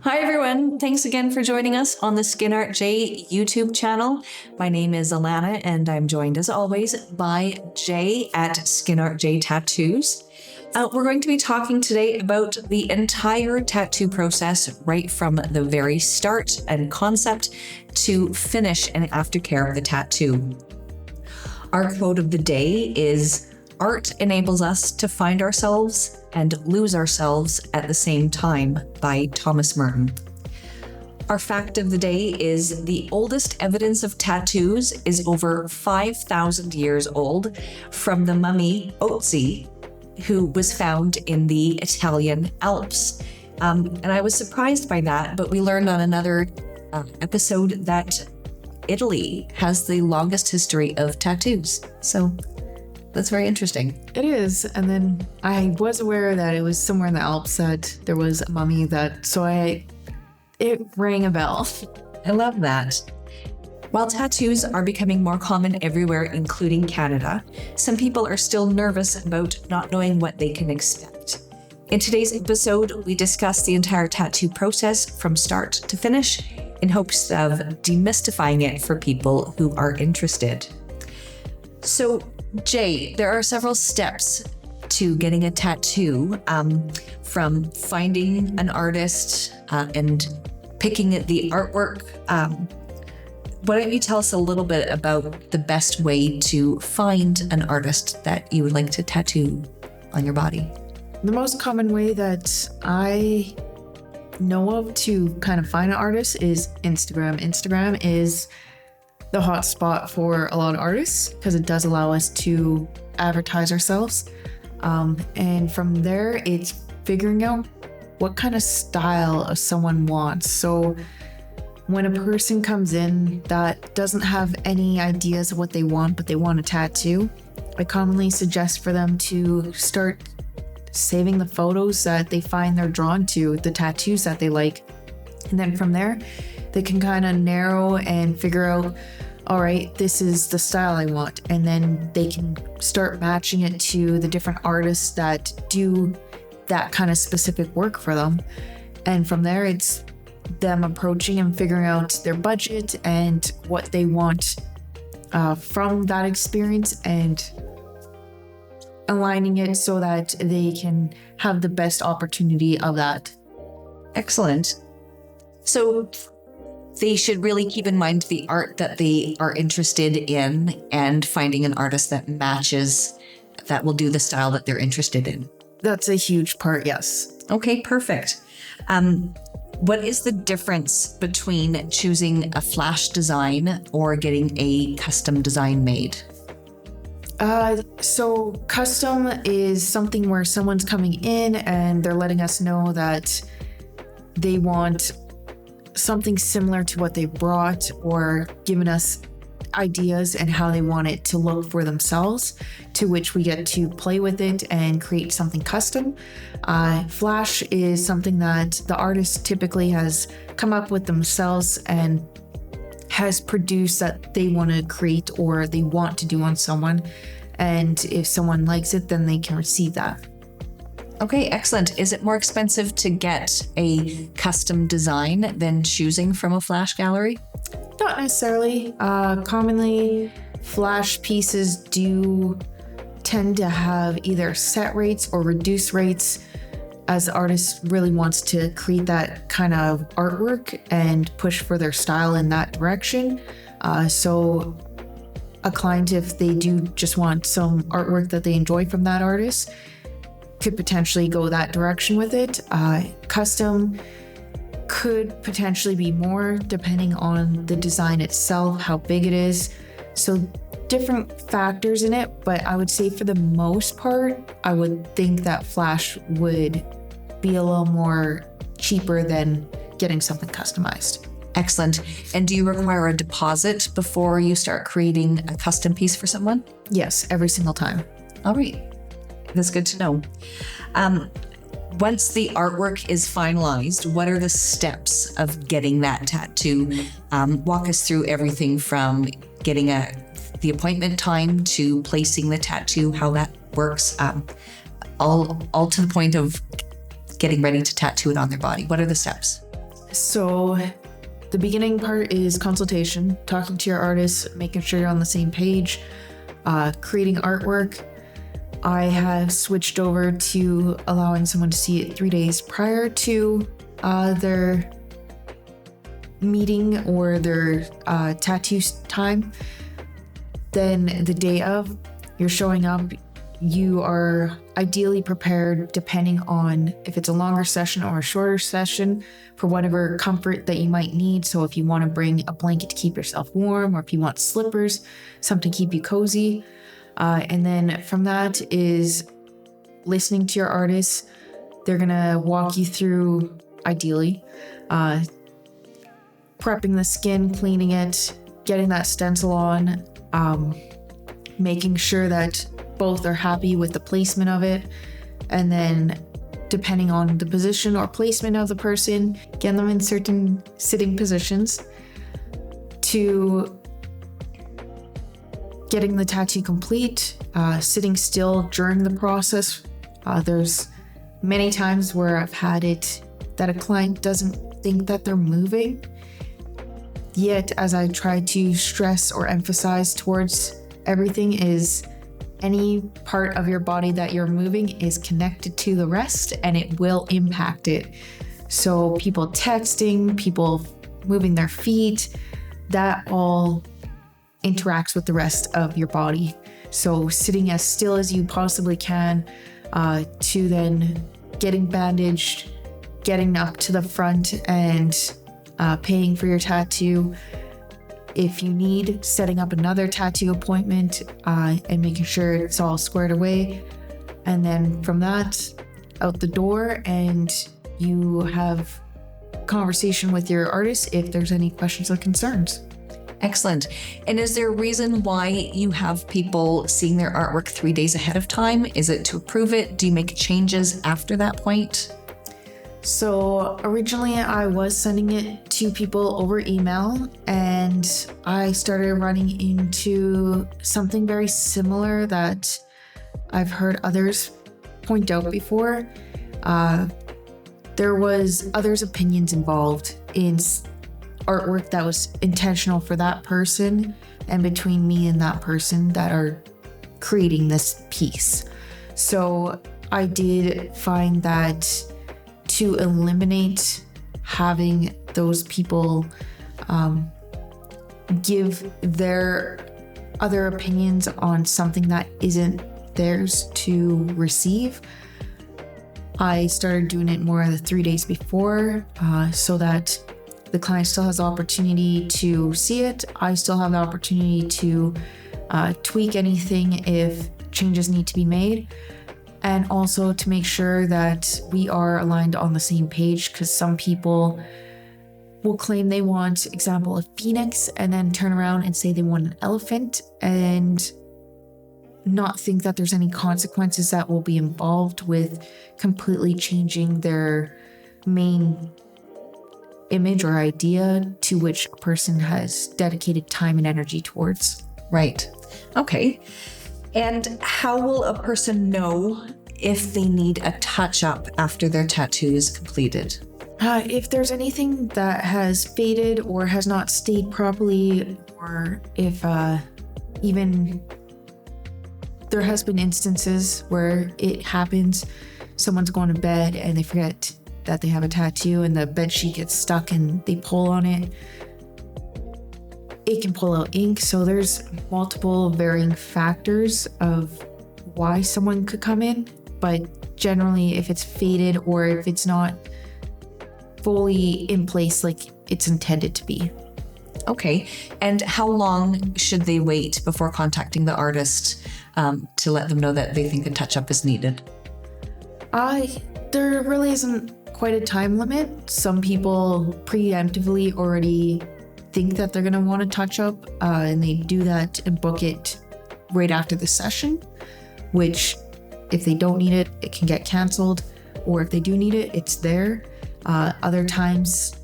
Hi everyone, thanks again for joining us on the Skin Art J YouTube channel. My name is Alana and I'm joined as always by Jay at Skin Art J Tattoos. We're going to be talking today about the entire tattoo process, right from the very start and concept to finish and aftercare of the tattoo. Our quote of the day is, "Art enables us to find ourselves and lose ourselves at the same time," by Thomas Merton. Our fact of the day is the oldest evidence of tattoos is over 5,000 years old from the mummy Otzi, who was found in the Italian Alps. And I was surprised by that, but we learned on another episode that Italy has the longest history of tattoos. So that's very interesting. It is. And then I was aware that it was somewhere in the Alps that there was a mummy it rang a bell. I love that. While tattoos are becoming more common everywhere, including Canada, some people are still nervous about not knowing what they can expect. In today's episode, we discuss the entire tattoo process from start to finish in hopes of demystifying it for people who are interested. So, Jay, there are several steps to getting a tattoo, from finding an artist and picking the artwork. Why don't you tell us a little bit about the best way to find an artist that you would like to tattoo on your body? The most common way that I know of to kind of find an artist is Instagram. Instagram is the hot spot for a lot of artists because it does allow us to advertise ourselves. And from there, it's figuring out what kind of style someone wants. So when a person comes in that doesn't have any ideas of what they want, but they want a tattoo, I commonly suggest for them to start saving the photos that they find they're drawn to, the tattoos that they like. And then from there, they can kind of narrow and figure out, all right, this is the style I want. And then they can start matching it to the different artists that do that kind of specific work for them. And from there, it's them approaching and figuring out their budget and what they want from that experience and aligning it so that they can have the best opportunity of that. Excellent. So they should really keep in mind the art that they are interested in and finding an artist that matches, that will do the style that they're interested in. That's a huge part, yes. Okay, perfect. What is the difference between choosing a flash design or getting a custom design made? So custom is something where someone's coming in and they're letting us know that they want something similar to what they brought, or giving us ideas and how they want it to look for themselves, to which we get to play with it and create something custom. Flash is something that the artist typically has come up with themselves and has produced that they want to create or they want to do on someone. And if someone likes it, then they can receive that. Okay, excellent. Is it more expensive to get a custom design than choosing from a flash gallery? Not necessarily. Commonly, flash pieces do tend to have either set rates or reduced rates, as the artist really wants to create that kind of artwork and push for their style in that direction. So a client, if they do just want some artwork that they enjoy from that artist, could potentially go that direction with it. Custom could potentially be more depending on the design itself, how big it is. So different factors in it, but I would say for the most part, I would think that flash would be a little more cheaper than getting something customized. Excellent. And do you require a deposit before you start creating a custom piece for someone? Yes, every single time. All right. That's good to know. Once the artwork is finalized, what are the steps of getting that tattoo? Walk us through everything from getting the appointment time to placing the tattoo, how that works, all to the point of getting ready to tattoo it on their body. What are the steps? So the beginning part is consultation, talking to your artist, making sure you're on the same page, creating artwork. I have switched over to allowing someone to see it 3 days prior to their meeting or their tattoo time. Then the day of, you're showing up. You are ideally prepared depending on if it's a longer session or a shorter session for whatever comfort that you might need. So if you want to bring a blanket to keep yourself warm, or if you want slippers, something to keep you cozy. And then from that is listening to your artists. They're going to walk you through, ideally, prepping the skin, cleaning it, getting that stencil on, making sure that both are happy with the placement of it, and then depending on the position or placement of the person, get them in certain sitting positions to getting the tattoo complete, sitting still during the process. There's many times where I've had it that a client doesn't think that they're moving, yet as I try to stress or emphasize towards everything is any part of your body that you're moving is connected to the rest and it will impact it. So people texting, people moving their feet, that all interacts with the rest of your body. So sitting as still as you possibly can, to then getting bandaged, getting up to the front and paying for your tattoo. If you need, setting up another tattoo appointment and making sure it's all squared away. And then from that, out the door, and you have conversation with your artist if there's any questions or concerns. Excellent. And is there a reason why you have people seeing their artwork 3 days ahead of time? Is it to approve it? Do you make changes after that point? So originally I was sending it to people over email, and I started running into something very similar that I've heard others point out before. There was others' opinions involved in artwork that was intentional for that person and between me and that person that are creating this piece. So I did find that to eliminate having those people give their other opinions on something that isn't theirs to receive, I started doing it more the 3 days before, so that the client still has the opportunity to see it. I still have the opportunity to tweak anything if changes need to be made. And also to make sure that we are aligned on the same page, because some people will claim they want, example, a phoenix, and then turn around and say they want an elephant and not think that there's any consequences that will be involved with completely changing their main image or idea to which a person has dedicated time and energy towards. Right. Okay. And how will a person know if they need a touch-up after their tattoo is completed? If there's anything that has faded or has not stayed properly, or if even there has been instances where it happens, someone's going to bed and they forget that they have a tattoo and the bed sheet gets stuck and they pull on it. It can pull out ink. So there's multiple varying factors of why someone could come in, but generally if it's faded or if it's not fully in place like it's intended to be. Okay. And how long should they wait before contacting the artist to let them know that they think a touch-up is needed? There really isn't quite a time limit. Some people preemptively already think that they're going to want to touch up, and they do that and book it right after the session, which if they don't need it, it can get canceled, or if they do need it, it's there. Other times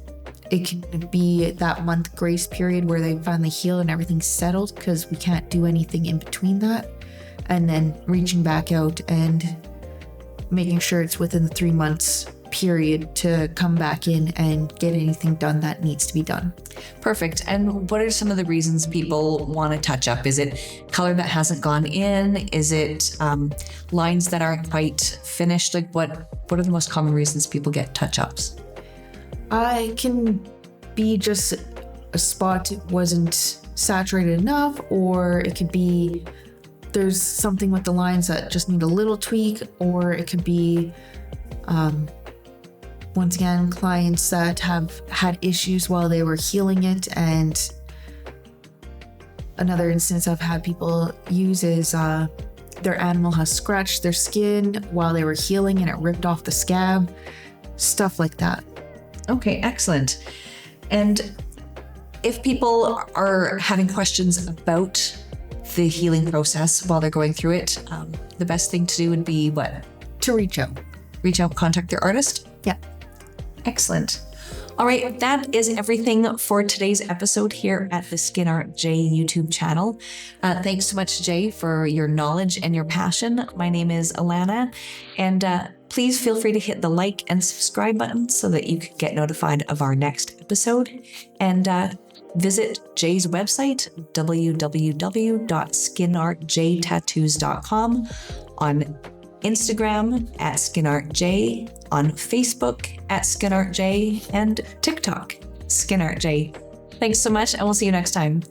it can be that month grace period where they finally heal and everything's settled, because we can't do anything in between that, and then reaching back out and making sure it's within the 3 months period to come back in and get anything done that needs to be done. Perfect. And what are some of the reasons people want to touch up? Is it color that hasn't gone in? Is it lines that aren't quite finished? Like what are the most common reasons people get touch-ups? I can be just a spot wasn't saturated enough, or it could be there's something with the lines that just need a little tweak, or it could be once again clients that have had issues while they were healing it. And another instance I've had people use is their animal has scratched their skin while they were healing and it ripped off the scab, stuff like that. Okay, excellent. And if people are having questions about the healing process while they're going through it, the best thing to do would be what? To reach out. Reach out, contact their artist? Yeah. Excellent. All right, that is everything for today's episode here at the Skin Art J YouTube channel. Thanks so much, Jay, for your knowledge and your passion. My name is Alana, and please feel free to hit the like and subscribe button so that you can get notified of our next episode. And visit Jay's website, www.skinartjtattoos.com, on Instagram at SkinArtJ, on Facebook at SkinArtJ, and TikTok, SkinArtJ. Thanks so much, and we'll see you next time.